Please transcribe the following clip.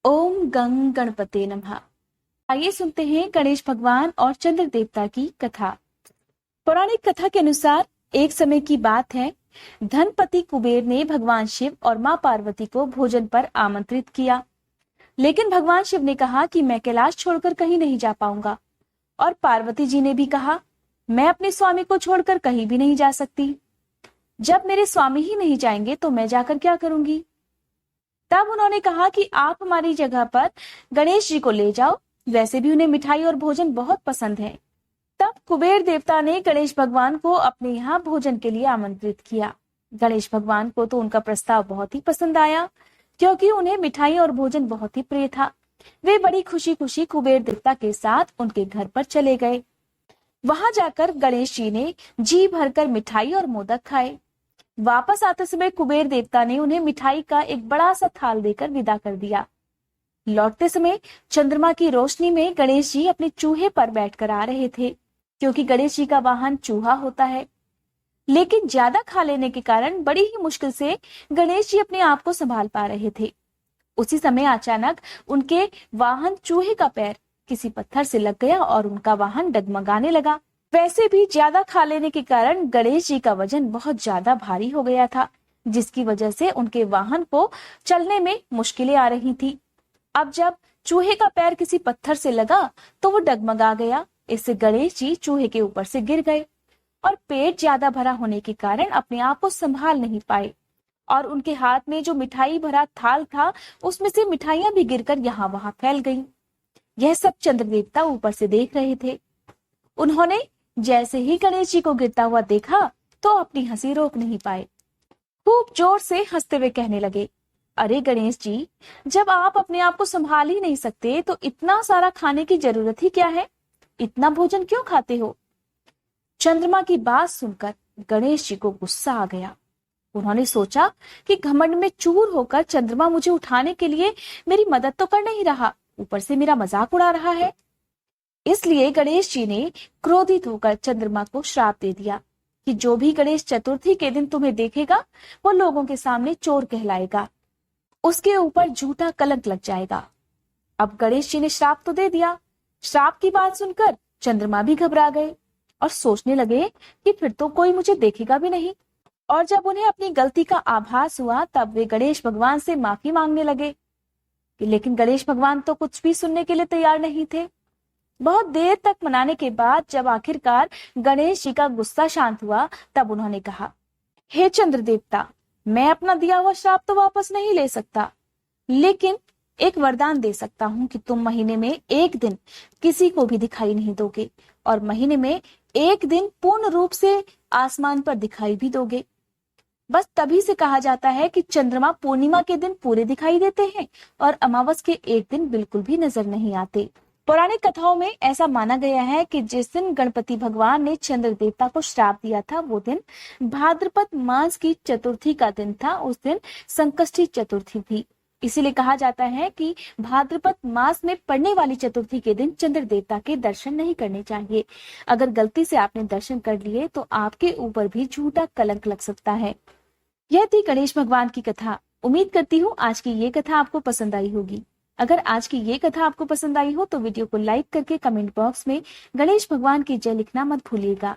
ओम गंग गणपते नमः। आइए सुनते हैं गणेश भगवान और चंद्र देवता की कथा। पौराणिक कथा के अनुसार एक समय की बात है, धनपति कुबेर ने भगवान शिव और मां पार्वती को भोजन पर आमंत्रित किया। लेकिन भगवान शिव ने कहा कि मैं कैलाश छोड़कर कहीं नहीं जा पाऊंगा, और पार्वती जी ने भी कहा, मैं अपने स्वामी को छोड़कर कहीं भी नहीं जा सकती। जब मेरे स्वामी ही नहीं जाएंगे तो मैं जाकर क्या करूंगी। तब उन्होंने कहा कि आप हमारी जगह पर गणेश जी को ले जाओ, वैसे भी उन्हें मिठाई और भोजन बहुत पसंद है। तब कुबेर देवता ने गणेश भगवान को अपने यहाँ भोजन के लिए आमंत्रित किया। गणेश भगवान को तो उनका प्रस्ताव बहुत ही पसंद आया, क्योंकि उन्हें मिठाई और भोजन बहुत ही प्रिय था। वे बड़ी खुशी खुशी कुबेर देवता के साथ उनके घर पर चले गए। वहां जाकर गणेश जी ने जी भरकर मिठाई और मोदक खाए। वापस आते समय कुबेर देवता ने उन्हें मिठाई का एक बड़ा सा थाल देकर विदा कर दिया। लौटते समय चंद्रमा की रोशनी में गणेश जी अपने चूहे पर बैठकर आ रहे थे, क्योंकि गणेश जी का वाहन चूहा होता है। लेकिन ज्यादा खा लेने के कारण बड़ी ही मुश्किल से गणेश जी अपने आप को संभाल पा रहे थे। उसी समय अचानक उनके वाहन चूहे का पैर किसी पत्थर से लग गया और उनका वाहन डगमगाने लगा। वैसे भी ज्यादा खा लेने के कारण गणेश जी का वजन बहुत ज्यादा भारी हो गया था, जिसकी वजह से उनके वाहन को चलने में मुश्किलें आ रही थी। अब जब चूहे का पैर किसी पत्थर से लगा तो वो डगमगा गया। इससे गणेश जी चूहे के ऊपर से गिर गए और पेट ज्यादा भरा होने के कारण अपने आप को संभाल नहीं पाए, और उनके हाथ में जो मिठाई भरा थाल था उसमें से मिठाइयां भी गिरकर यहाँ वहां फैल गईं। यह सब चंद्र देवता ऊपर से देख रहे थे। उन्होंने जैसे ही गणेश जी को गिरता हुआ देखा तो अपनी हंसी रोक नहीं पाए। खूब जोर से हंसते हुए कहने लगे, अरे गणेश जी, जब आप अपने आप को संभाल ही नहीं सकते तो इतना सारा खाने की जरूरत ही क्या है? इतना भोजन क्यों खाते हो? चंद्रमा की बात सुनकर गणेश जी को गुस्सा आ गया। उन्होंने सोचा कि घमंड में चूर होकर चंद्रमा मुझे उठाने के लिए मेरी मदद तो कर नहीं रहा, ऊपर से मेरा मजाक उड़ा रहा है। इसलिए गणेश जी ने क्रोधित होकर चंद्रमा को श्राप दे दिया कि जो भी गणेश चतुर्थी के दिन तुम्हें देखेगा वो लोगों के सामने चोर कहलाएगा, उसके ऊपर झूठा कलंक लग जाएगा। अब गणेश जी ने श्राप तो दे दिया। श्राप की बात सुनकर चंद्रमा भी घबरा गए और सोचने लगे कि फिर तो कोई मुझे देखेगा भी नहीं। और जब उन्हें अपनी गलती का आभास हुआ तब वे गणेश भगवान से माफी मांगने लगे, लेकिन गणेश भगवान तो कुछ भी सुनने के लिए तैयार नहीं थे। बहुत देर तक मनाने के बाद जब आखिरकार गणेश जी का गुस्सा शांत हुआ तब उन्होंने कहा, हे चंद्र देवता, मैं अपना दिया हुआ श्राप तो वापस नहीं ले सकता, लेकिन एक वरदान दे सकता हूँ कि तुम महीने में एक दिन किसी को भी दिखाई नहीं दोगे और महीने में एक दिन पूर्ण रूप से आसमान पर दिखाई भी दोगे। बस तभी से कहा जाता है कि चंद्रमा पूर्णिमा के दिन पूरे दिखाई देते हैं और अमावस के एक दिन बिल्कुल भी नजर नहीं आते। पौराणिक कथाओं में ऐसा माना गया है कि जिस दिन गणपति भगवान ने चंद्र देवता को श्राप दिया था वो दिन भाद्रपद मास की चतुर्थी का दिन था। उस दिन संकष्टी चतुर्थी थी। इसीलिए कहा जाता है कि भाद्रपद मास में पड़ने वाली चतुर्थी के दिन चंद्र देवता के दर्शन नहीं करने चाहिए। अगर गलती से आपने दर्शन कर लिए तो आपके ऊपर भी झूठा कलंक लग सकता है। यह थी गणेश भगवान की कथा। उम्मीद करती हूँ आज की ये कथा आपको पसंद आई होगी। अगर आज की ये कथा आपको पसंद आई हो तो वीडियो को लाइक करके कमेंट बॉक्स में गणेश भगवान की जय लिखना मत भूलिएगा।